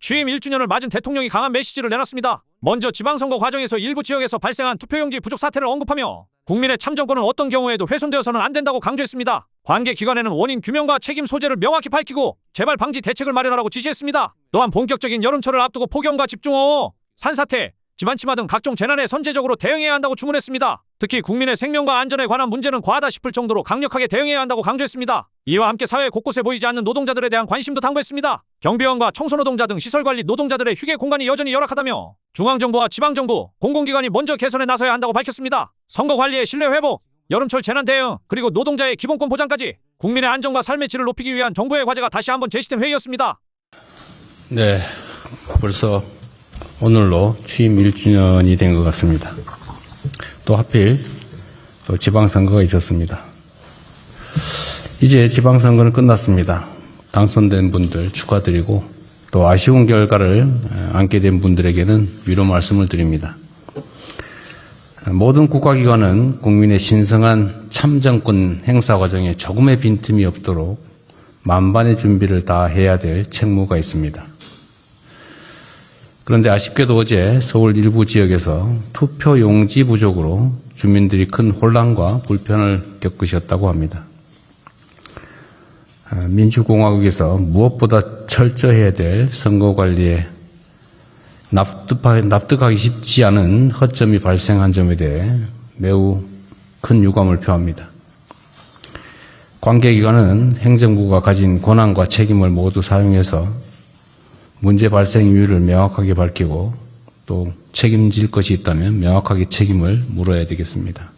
취임 1주년을 맞은 대통령이 강한 메시지를 내놨습니다. 먼저 지방선거 과정에서 일부 지역에서 발생한 투표용지 부족 사태를 언급하며 국민의 참정권은 어떤 경우에도 훼손되어서는 안 된다고 강조했습니다. 관계기관에는 원인 규명과 책임 소재를 명확히 밝히고 재발 방지 대책을 마련하라고 지시했습니다. 또한 본격적인 여름철을 앞두고 폭염과 집중호우, 산사태, 집안침하 등 각종 재난에 선제적으로 대응해야 한다고 주문했습니다. 특히 국민의 생명과 안전에 관한 문제는 과하다 싶을 정도로 강력하게 대응해야 한다고 강조했습니다. 이와 함께 사회 곳곳에 보이지 않는 노동자들에 대한 관심도 당부했습니다. 경비원과 청소노동자 등 시설관리 노동자들의 휴게 공간이 여전히 열악하다며 중앙정부와 지방정부, 공공기관이 먼저 개선에 나서야 한다고 밝혔습니다. 선거관리의 신뢰 회복, 여름철 재난 대응, 그리고 노동자의 기본권 보장까지 국민의 안정과 삶의 질을 높이기 위한 정부의 과제가 다시 한번 제시된 회의였습니다. 네, 벌써 오늘로 취임 1주년이 된 것 같습니다. 또 하필 또 지방선거가 있었습니다. 이제 지방선거는 끝났습니다. 당선된 분들 축하드리고 또 아쉬운 결과를 안게 된 분들에게는 위로 말씀을 드립니다. 모든 국가기관은 국민의 신성한 참정권 행사 과정에 조금의 빈틈이 없도록 만반의 준비를 다 해야 될 책무가 있습니다. 그런데 아쉽게도 어제 서울 일부 지역에서 투표 용지 부족으로 주민들이 큰 혼란과 불편을 겪으셨다고 합니다. 민주공화국에서 무엇보다 철저해야 될 선거관리에 납득하기 쉽지 않은 허점이 발생한 점에 대해 매우 큰 유감을 표합니다. 관계기관은 행정부가 가진 권한과 책임을 모두 사용해서 문제 발생 이유를 명확하게 밝히고 또 책임질 것이 있다면 명확하게 책임을 물어야 되겠습니다.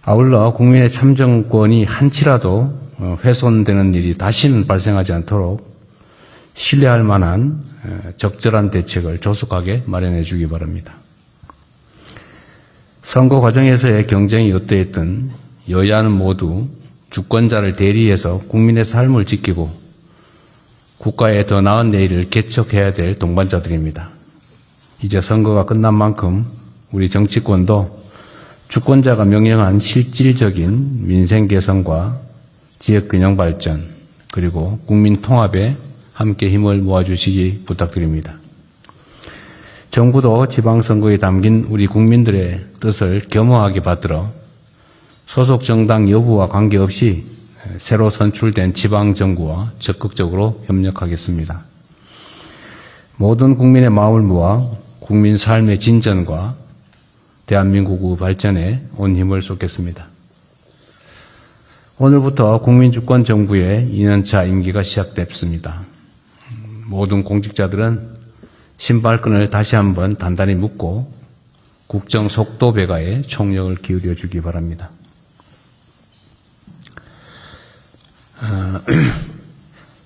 아울러 국민의 참정권이 한치라도 훼손되는 일이 다시는 발생하지 않도록 신뢰할 만한 적절한 대책을 조속하게 마련해 주기 바랍니다. 선거 과정에서의 경쟁이 어떠했든 여야는 모두 주권자를 대리해서 국민의 삶을 지키고 국가의 더 나은 내일을 개척해야 될 동반자들입니다. 이제 선거가 끝난 만큼 우리 정치권도 주권자가 명령한 실질적인 민생 개선과 지역 균형 발전 그리고 국민 통합에 함께 힘을 모아주시기 부탁드립니다. 정부도 지방선거에 담긴 우리 국민들의 뜻을 겸허하게 받들어 소속 정당 여부와 관계없이 새로 선출된 지방정부와 적극적으로 협력하겠습니다. 모든 국민의 마음을 모아 국민 삶의 진전과 대한민국의 발전에 온 힘을 쏟겠습니다. 오늘부터 국민주권정부의 2년차 임기가 시작됐습니다. 모든 공직자들은 신발끈을 다시 한번 단단히 묶고 국정 속도 배가에 총력을 기울여 주기 바랍니다.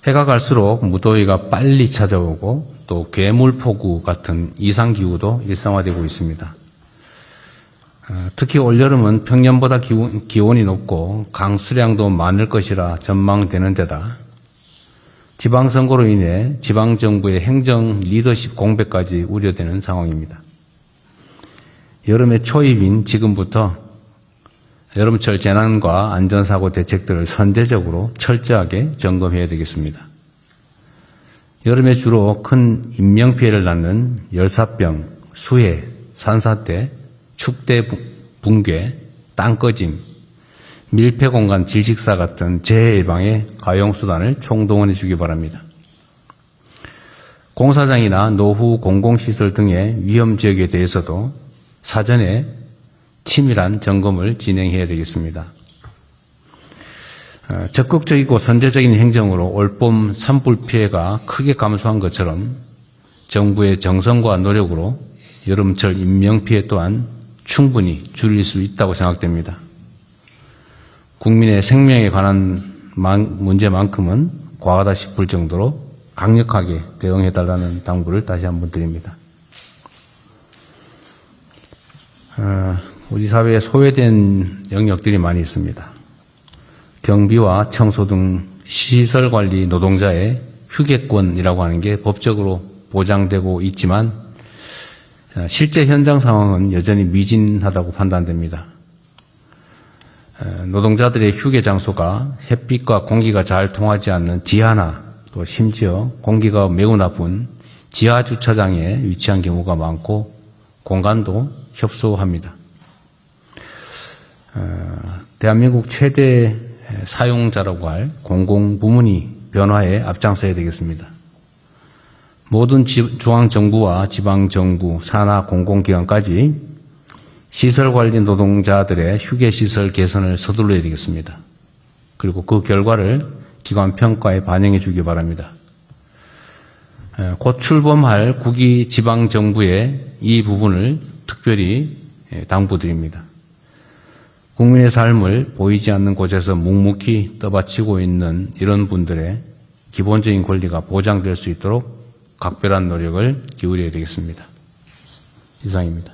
해가 갈수록 무더위가 빨리 찾아오고 또 괴물폭우 같은 이상기후도 일상화되고 있습니다. 특히 올여름은 평년보다 기온이 높고 강수량도 많을 것이라 전망되는 데다 지방선거로 인해 지방정부의 행정 리더십 공백까지 우려되는 상황입니다. 여름의 초입인 지금부터 여름철 재난과 안전사고 대책들을 선제적으로 철저하게 점검해야 되겠습니다. 여름에 주로 큰 인명피해를 낳는 열사병, 수해, 산사태, 축대 붕괴, 땅꺼짐, 밀폐공간 질식사 같은 재해 예방에 가용수단을 총동원해 주기 바랍니다. 공사장이나 노후 공공시설 등의 위험지역에 대해서도 사전에 치밀한 점검을 진행해야 되겠습니다. 적극적이고 선제적인 행정으로 올봄 산불 피해가 크게 감소한 것처럼 정부의 정성과 노력으로 여름철 인명피해 또한 충분히 줄일 수 있다고 생각됩니다. 국민의 생명에 관한 문제만큼은 과하다 싶을 정도로 강력하게 대응해달라는 당부를 다시 한번 드립니다. 우리 사회에 소외된 영역들이 많이 있습니다. 경비와 청소 등 시설관리 노동자의 휴게권이라고 하는 게 법적으로 보장되고 있지만 실제 현장 상황은 여전히 미진하다고 판단됩니다. 노동자들의 휴게 장소가 햇빛과 공기가 잘 통하지 않는 지하나 또 심지어 공기가 매우 나쁜 지하 주차장에 위치한 경우가 많고 공간도 협소합니다. 대한민국 최대 사용자라고 할 공공부문이 변화에 앞장서야 되겠습니다. 모든 중앙정부와 지방정부, 산하 공공기관까지 시설관리 노동자들의 휴게시설 개선을 서둘러야 되겠습니다. 그리고 그 결과를 기관 평가에 반영해 주기 바랍니다. 곧 출범할 국위 지방정부에 이 부분을 특별히 당부드립니다. 국민의 삶을 보이지 않는 곳에서 묵묵히 떠받치고 있는 이런 분들의 기본적인 권리가 보장될 수 있도록 각별한 노력을 기울여야 되겠습니다. 이상입니다.